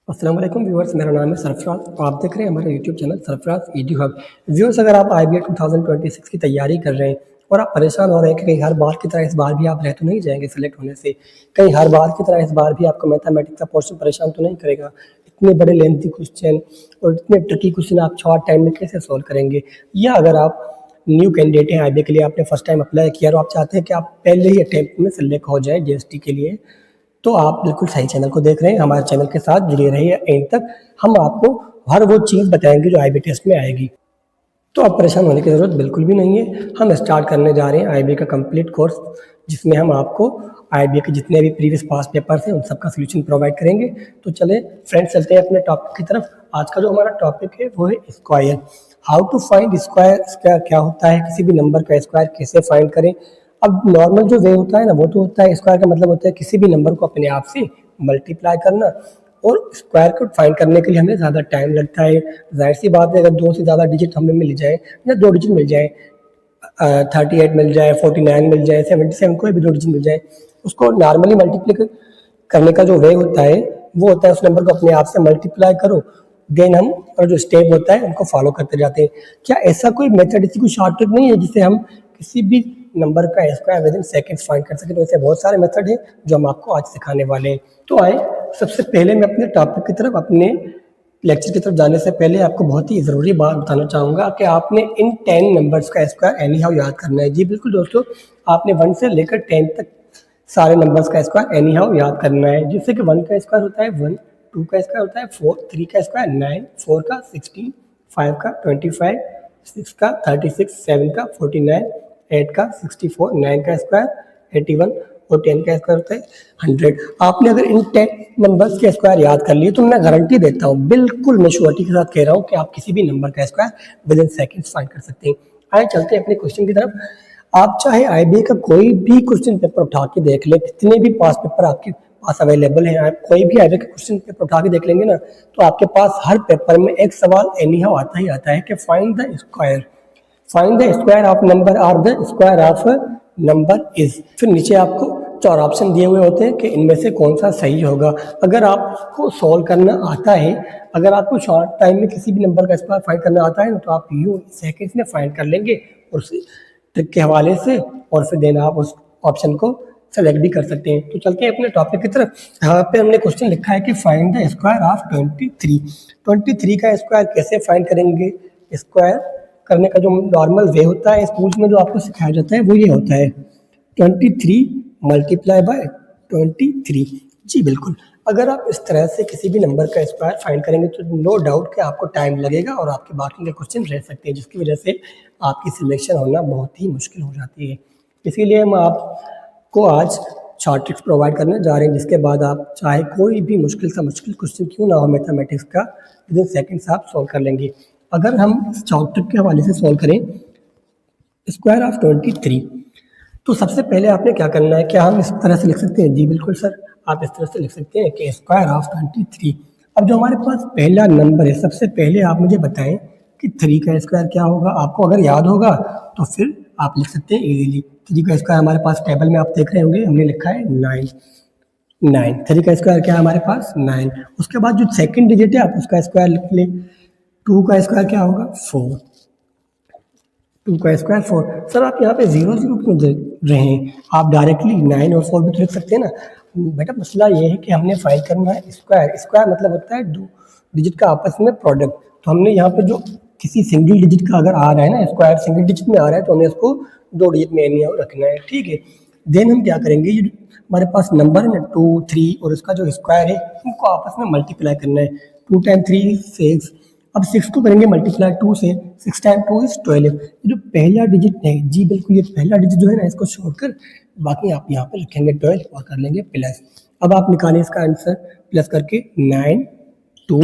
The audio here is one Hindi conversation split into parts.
अस्सलाम वालेकुम व्यूअर्स, मेरा नाम है सरफराज और आप देख रहे हैं हमारा YouTube channel Sarfaraz EDU hub. Viewers, अगर आप IBA 2026 की तैयारी कर रहे हैं और आप परेशान हो रहे हैं कि कहीं हर बार की तरह इस बार भी आप रह तो नहीं जाएंगे सेलेक्ट होने से, कहीं हर बार की तरह इस बार भी आपको मैथमेटिक्स का पोर्शन परेशान तो नहीं करेगा, इतने बड़े लेंथी क्वेश्चन और इतने ट्रिकी क्वेश्चन आप शॉर्ट टाइम में कैसे सोल्व करेंगे, या अगर आप न्यू कैंडिडेट हैं IBA के लिए, आपने फर्स्ट टाइम अप्लाई किया और आप चाहते हैं कि आप पहले ही अटेम्प्ट में सेलेक्ट हो जाए JST के लिए, तो आप बिल्कुल सही चैनल को देख रहे हैं। हमारे चैनल के साथ जुड़े रहिए एंड तक। हम आपको हर वो चीज़ बताएंगे जो IBA टेस्ट में आएगी, तो आप परेशान होने की ज़रूरत बिल्कुल भी नहीं है। हम स्टार्ट करने जा रहे हैं IBA का कंप्लीट कोर्स, जिसमें हम आपको IBA के जितने भी प्रीवियस पास पेपर्स हैं उन सबका सोल्यूशन प्रोवाइड करेंगे। तो चले फ्रेंड्स, चलते हैं अपने टॉपिक की तरफ। आज का जो हमारा टॉपिक है वो है square. How to find square. Square क्या होता है, किसी भी नंबर का स्क्वायर कैसे फाइंड करें। अब नॉर्मल जो वे होता है ना, वो तो होता है स्क्वायर का मतलब होता है किसी भी नंबर को अपने आप से मल्टीप्लाई करना, और स्क्वायर को फाइंड करने के लिए हमें ज़्यादा टाइम लगता है। जाहिर सी बात है, अगर 2 से ज़्यादा डिजिट हमें मिल जाए या 2 डिजिट मिल जाए, 38 मिल जाए, 49 मिल जाए, 77, कोई भी 2 डिजिट मिल जाए, उसको नॉर्मली मल्टीप्लाई करने का जो वे होता है वो होता है उस नंबर को अपने आप से मल्टीप्लाई करो, देन हम और जो स्टेप होता है उनको फॉलो करते जाते हैं। क्या ऐसा कोई मेथड, ऐसी कोई शॉर्टकट नहीं है जिससे हम किसी भी नंबर का square with in seconds find कर सकें? तो ऐसे बहुत सारे मेथड हैं जो हम आपको आज सिखाने वाले हैं। तो आए सबसे पहले मैं अपने टॉपिक की तरफ, अपने लेक्चर की तरफ जाने से पहले आपको बहुत ही ज़रूरी बात बताना चाहूँगा कि आपने इन 10 नंबर्स का स्क्वायर एनी हाउ याद करना है। जी बिल्कुल दोस्तों, आपने 1 से लेकर 10 तक सारे नंबर्स का स्क्वायर एनी हाउ याद करना है। जिससे कि 1 का स्क्वायर होता है 1, 2 का स्क्वायर होता है 4, 3 का स्क्वायर 9, 4 का 16, 5 का 25, 6 का 36, 7 का 49, 8 का 64, 9 का स्क्वायर 81 और 10 का स्क्वायर होता है 100। आपने अगर इन 10 नंबर्स के स्क्वायर याद कर लिए तो मैं गारंटी देता हूँ, बिल्कुल मैं श्योरिटी के साथ कह रहा हूँ कि आप किसी भी नंबर का square with in seconds find कर सकते हैं। आइए चलते हैं अपने क्वेश्चन की तरफ। आप चाहे IBA का कोई भी क्वेश्चन पेपर उठा के देख ले, कितने भी पास पेपर आपके पास अवेलेबल है, आप कोई भी IBA का क्वेश्चन पेपर उठा के देख लेंगे ना, तो आपके पास हर पेपर में एक सवाल एनी हाउ आता ही आता है कि find the square. Find the square of number और the square of number is. फिर नीचे आपको 4 ऑप्शन दिए हुए होते हैं कि इनमें से कौन सा सही होगा। अगर आपको सॉल्व करना आता है, अगर आपको शॉर्ट टाइम में किसी भी नंबर का स्क्वायर फाइंड करना आता है ना, तो आप यूँ सेकेंड्स में फाइंड कर लेंगे और उस ट्रिक के हवाले से, और फिर देन आप उस ऑप्शन को सेलेक्ट भी कर सकते हैं। तो चलते हैं अपने टॉपिक की तरफ। यहाँ पे हमने क्वेश्चन लिखा है कि फाइंड द स्क्वायर ऑफ 23। 23 का स्क्वायर कैसे फाइंड करेंगे? स्क्वायर करने का जो नॉर्मल वे होता है स्कूल में, जो आपको सिखाया जाता है वो ये होता है 23 मल्टीप्लाई बाय 23। जी बिल्कुल, अगर आप इस तरह से किसी भी नंबर का स्क्वायर फाइंड करेंगे तो नो डाउट कि आपको टाइम लगेगा और आपके बाकी के क्वेश्चन रह सकते हैं, जिसकी वजह से आपकी सिलेक्शन होना बहुत ही मुश्किल हो जाती है। इसीलिए हम आपको आज शॉर्ट ट्रिक्स प्रोवाइड करने जा रहे हैं, जिसके बाद आप चाहे कोई भी मुश्किल सा मुश्किल क्वेश्चन क्यों ना हो मैथमेटिक्स का, विद इन सेकेंड्स आप सॉल्व कर लेंगे। अगर हम शॉर्ट ट्रिक के हवाले से सॉल्व करें स्क्वायर ऑफ 23, तो सबसे पहले आपने क्या करना है, क्या हम इस तरह से लिख सकते हैं? जी बिल्कुल सर, आप इस तरह से लिख सकते हैं कि स्क्वायर ऑफ 23। अब जो हमारे पास पहला नंबर है, सबसे पहले आप मुझे बताएं कि 3 का स्क्वायर क्या होगा। आपको अगर याद होगा तो फिर आप लिख सकते हैं इजीली। 3 का स्क्वायर हमारे पास टेबल में आप देख रहे होंगे, हमने लिखा है 9। 3 का स्क्वायर क्या है हमारे पास? 9। उसके बाद जो सेकंड डिजिट है आप उसका स्क्वायर लिख लें। 2 का स्क्वायर क्या होगा? 4। 2 का स्क्वायर 4। सर आप यहाँ पे 0 0 क्यों दे रहे हैं? आप डायरेक्टली 9 और 4 भी तो लिख सकते हैं ना। बेटा मसला ये है कि हमने फाइंड करना है स्क्वायर। स्क्वायर मतलब होता है 2 डिजिट का आपस में प्रोडक्ट। तो हमने यहाँ पे जो किसी सिंगल डिजिट का अगर आ रहा है ना स्क्वायर, सिंगल डिजिट में आ रहा है, तो हमें इसको 2 डिजिट में एनी हाउ रखना है, ठीक है। देन हम क्या करेंगे, ये हमारे पास नंबर है ना 2, 3 और इसका जो स्क्वायर है इनको आपस में मल्टीप्लाई करना है। 2 टाइम 3 6। अब 6 को करेंगे मल्टीप्लाई 2 से, 6 टाइम 2 इज 12। ये जो पहला डिजिट है, जी बिल्कुल ये पहला डिजिट जो है ना, इसको छोड़कर बाकी आप यहाँ पे लिखेंगे 12 और कर लेंगे प्लस। अब आप निकालें इसका आंसर, प्लस करके 9 2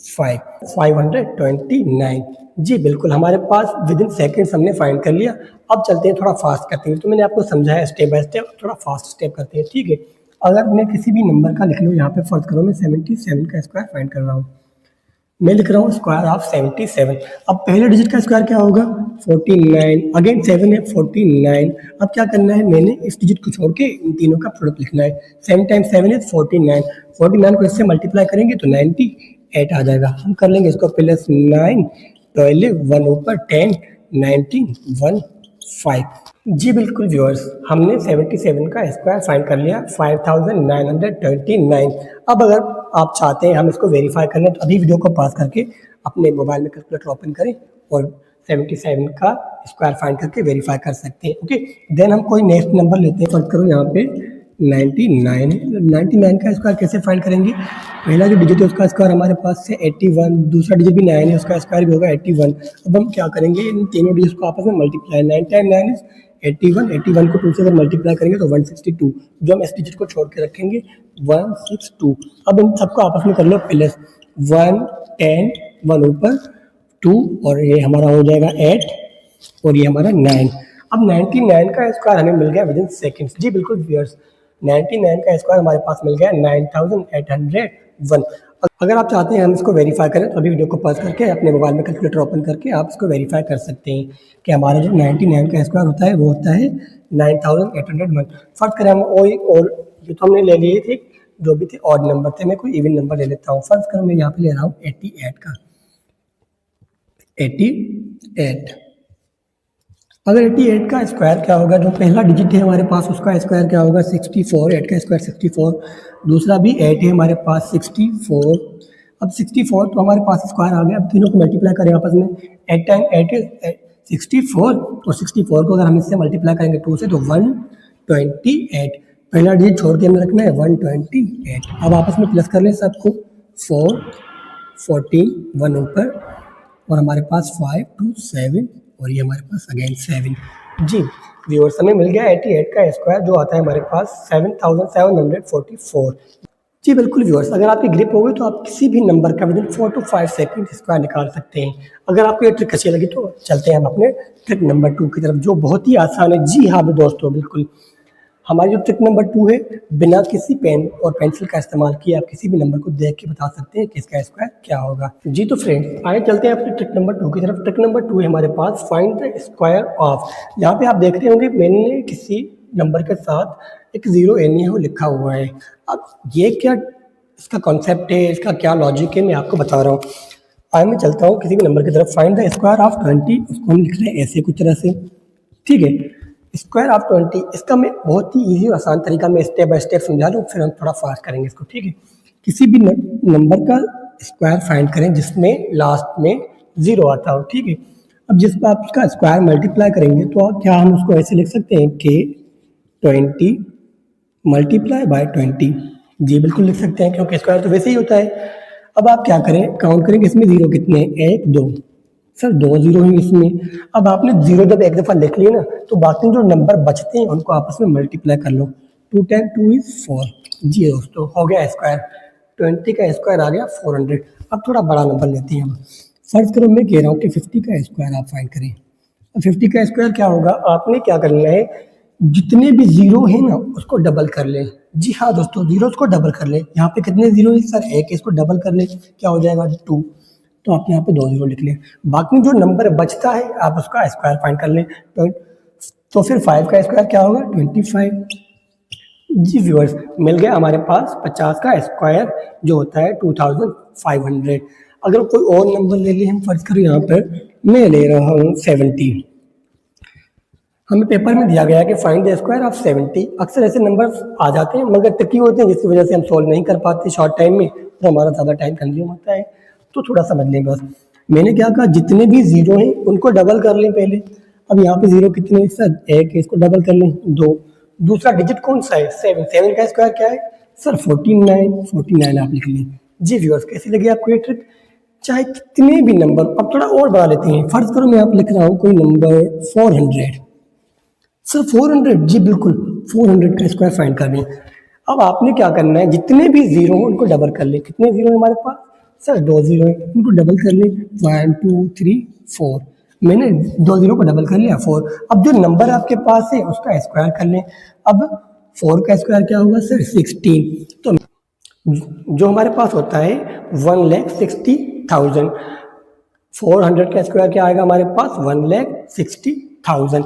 5 529। जी बिल्कुल, हमारे पास विद इन सेकेंड्स हमने फाइंड कर लिया। अब चलते हैं थोड़ा फास्ट करते हैं, तो मैंने आपको समझाया स्टेप बाय स्टेप, थोड़ा फास्ट स्टेप करते हैं, ठीक है। अगर मैं किसी भी नंबर का लिख लूँ यहाँ पे, फर्ज करो मैं 77 का स्क्वायर फाइंड कर रहा हूँ, मैं लिख रहा हूँ स्क्वायर ऑफ 77। अब पहले डिजिट का स्क्वायर क्या होगा 49, अगेन 7 है 49। अब क्या करना है, मैंने इस डिजिट को छोड़ के इन तीनों का प्रोडक्ट लिखना है। 7 टाइम्स 7 इज 49, 49 को इससे मल्टीप्लाई करेंगे तो 98 आ जाएगा। हम कर लेंगे इसको प्लस 9, 12, 1 ऊपर 10, 19, 1, 5। जी बिल्कुल व्यूअर्स, हमने 77 का स्क्वायर फाइंड कर लिया 5929। अब अगर आप चाहते हैं हम इसको वेरीफाई कर लें तो अभी वीडियो को पॉज करके अपने मोबाइल में कैलकुलेटर ओपन करें और 77 का स्क्वायर फाइंड करके वेरीफाई कर सकते हैं। ओके, देन हम कोई नेक्स्ट नंबर लेते हैं। फर्ज करो यहाँ पे 99 है। 99 का स्क्वायर कैसे फाइंड करेंगे, पहला जो डिजिट है उसका स्क्वायर हमारे पास है 81, दूसरा डिजिट भी 9 है, उसका स्क्वायर भी होगा 81। अब हम क्या करेंगे, इन तीनों डिजिट को आपस में मल्टीप्लाई, 9 टाइम 9 इज 81, 81 को 2 से अगर मल्टीप्लाई करेंगे तो 162, जो हम इस डिजिट को छोड़ के रखेंगे 162। अब इन सबको आपस में कर लो प्लस, 1, 10, 1 ऊपर 2 और ये हमारा हो जाएगा 8 और ये हमारा 9। अब 99 का स्क्वायर हमें मिल गया विद इन सेकेंड्स। जी बिल्कुल व्यूअर्स, 99 का स्क्वायर हमारे पास मिल गया 9801। अगर आप चाहते हैं हम इसको वेरीफाई करें तो अभी वीडियो को पॉज करके अपने मोबाइल में कैलकुलेटर ओपन करके आप इसको वेरीफाई कर सकते हैं कि हमारा जो 99 का स्क्वायर होता है वो होता है 9801। फर्स्ट करें हम और ये तो हमने ले लिए थे जो भी थे ऑड नंबर थे, मैं कोई इवन नंबर ले लेता हूँ। फर्स्ट करो मैं यहाँ पे ले रहा हूँ 88 का 88। अगर 88 का स्क्वायर क्या होगा, जो पहला डिजिट है हमारे पास उसका स्क्वायर क्या होगा 64, 8 का स्क्वायर 64, दूसरा भी 8 है हमारे पास 64। अब 64 तो हमारे पास स्क्वायर आ गया। अब तीनों को मल्टीप्लाई करें आपस में, 8 टाइम 8 इज 64 और 64 को अगर हम इससे मल्टीप्लाई करेंगे 2 से तो 128। पहला डिजिट छोड़ के हमें रखना है 128। अब आपस में प्लस कर लें सबको, 4, 14, 1 ऊपर और हमारे पास 5, 2, 7 और ये हमारे पास अगेन 7। जी व्यूअर्स, हमें मिल गया 88 का स्क्वायर जो आता है हमारे पास 7744। जी बिल्कुल व्यूअर्स, अगर आपकी ग्रिप होगी तो आप किसी भी नंबर का with in 4 to 5 second square निकाल सकते हैं। अगर आपको ये ट्रिक अच्छी लगी तो चलते हैं हम अपने ट्रिक नंबर 2 की तरफ, जो बहुत ही आसान है। जी हाँ दोस्तों, बिल्कुल हमारी जो ट्रिक नंबर 2 है, बिना किसी पेन और पेंसिल का इस्तेमाल किए आप किसी भी नंबर को देख के बता सकते हैं कि इसका स्क्वायर क्या होगा। जी तो फ्रेंड्स, आइए चलते हैं अपनी ट्रिक नंबर 2 की तरफ। ट्रिक नंबर 2 है हमारे पास फाइंड द स्क्वायर ऑफ। यहाँ पे आप देख रहे होंगे मैंने किसी नंबर के साथ एक जीरो एन हो लिखा हुआ है। अब ये क्या इसका कॉन्सेप्ट है, इसका क्या लॉजिक है, मैं आपको बता रहा हूँ। आइए मैं चलता हूँ किसी भी नंबर की तरफ। फाइंड द स्क्वायर ऑफ 20, उसको हम लिख रहे हैं ऐसे कुछ तरह से, ठीक है। स्क्वायर ऑफ 20, इसका मैं बहुत ही इजी और आसान तरीका में स्टेप बाय स्टेप समझा दूँ, फिर हम थोड़ा फास्ट करेंगे इसको, ठीक है। किसी भी नंबर का स्क्वायर फाइंड करें जिसमें लास्ट में जीरो आता हो, ठीक है। अब जिस पर आप उसका स्क्वायर मल्टीप्लाई करेंगे तो क्या हम उसको ऐसे लिख सकते हैं कि 20 मल्टीप्लाई बाय 20। जी बिल्कुल लिख सकते हैं, क्योंकि स्क्वायर तो वैसे ही होता है। अब आप क्या करें, काउंट करेंगे इसमें जीरो कितने, 1, 2, सर 2 जीरो हैं इसमें। अब आपने जीरो जब एक दफ़ा लिख लिए ना तो बाकी जो नंबर बचते हैं उनको आपस में मल्टीप्लाई कर लो। 2 टाइम 2 इज 4। जी दोस्तों, हो गया स्क्वायर, 20 का स्क्वायर आ गया 400। अब थोड़ा बड़ा नंबर लेते हैं हम। फर्ज करो मैं कह रहा हूँ कि 50 का स्क्वायर आप फाइंड करें। अब 50 का स्क्वायर क्या होगा, आपने क्या करना है, जितने भी जीरो है ना उसको डबल कर लें। जी हाँ दोस्तों, जीरो को डबल कर लें। यहाँ पे कितने जीरो है सर, एक, इसको डबल कर लें, क्या हो जाएगा 2। तो आप यहाँ पे 2 जीरो लिख लें। बाकी जो नंबर बचता है आप उसका स्क्वायर फाइंड कर लें। तो फिर 5 का स्क्वायर क्या होगा 25। जी व्यूअर्स, मिल गया हमारे पास 50 का स्क्वायर जो होता है 2500। अगर कोई और नंबर ले लिए, हम फर्ज करें यहाँ पर मैं ले रहा हूँ 70। हमें पेपर में दिया गया है कि फाइंड द स्क्वायर ऑफ 70। अक्सर ऐसे नंबर्स आ जाते हैं मगर ट्रिकी होते हैं, जिसकी वजह से हम सॉल्व नहीं कर पाते शॉर्ट टाइम में, तो हमारा ज़्यादा टाइम कंज्यूम होता है। तो थोड़ा समझ लें बस। मैंने क्या कहा, जितने भी जीरो हैं उनको डबल कर लें पहले। अब यहाँ पे जीरो कितने हैं सर, एक, इसको डबल कर लें 2। दूसरा डिजिट कौन सा है 7, 7 का स्क्वायर क्या है सर 49, 49 आप लिख लें। जी व्यूअर्स, कैसी लगी आपको ये ट्रिक, चाहे कितने भी नंबर, अब थोड़ा और बढ़ा लेते हैं। फर्ज करो मैं यहाँ पे लिख रहा हूँ कोई नंबर 400। सर 400, जी बिल्कुल 400 का स्क्वायर फाइंड कर लें। अब आपने क्या करना है, जितने भी जीरो हैं उनको डबल कर लें। कितने जीरो है हमारे पास सर, 2 जीरो है, उनको डबल कर लें 1, 2, 3, 4। मैंने 2 जीरो को डबल कर लिया 4। अब जो नंबर आपके पास है उसका स्क्वायर कर लें। अब 4 का स्क्वायर क्या होगा सर 16। तो जो हमारे पास होता है 1,60,000 60,000। 400 का स्क्वायर क्या आएगा हमारे पास? 1,60,000।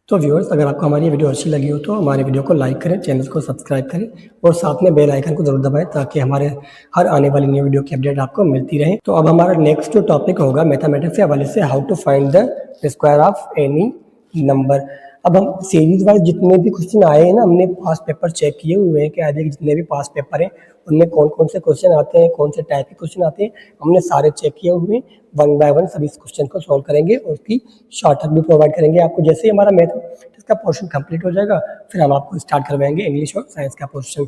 तो व्यूअर्स, अगर आपको हमारी वीडियो अच्छी लगी हो तो हमारे वीडियो को लाइक करें, चैनल को सब्सक्राइब करें और साथ में बेल आइकन को जरूर दबाएं ताकि हमारे हर आने वाली न्यू वीडियो की अपडेट आपको मिलती रहे। तो अब हमारा नेक्स्ट जो टॉपिक होगा मैथमेटिक्स के हवाले से, how to find the square of any number. अब हम सीरीज वाइज जितने भी क्वेश्चन आए हैं ना, हमने पास पेपर चेक किए हुए हैं कि आगे जितने भी पास पेपर हैं उनमें कौन कौन से क्वेश्चन आते हैं, कौन से टाइप के क्वेश्चन आते हैं, हमने सारे चेक किए हुए हैं। वन बाय वन सभी क्वेश्चन को सॉल्व करेंगे और उसकी शॉर्टकट भी प्रोवाइड करेंगे आपको। जैसे ही हमारा मैथमेटिक्स का पोर्शन कंप्लीट हो जाएगा फिर हम आपको स्टार्ट करवाएंगे इंग्लिश और साइंस का पोर्शन।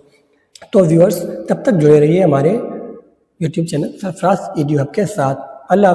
तो व्यूअर्स, तब तक जुड़े रहिए हमारे यूट्यूब चैनल सरफराज EduHub के साथ। अल्लाह।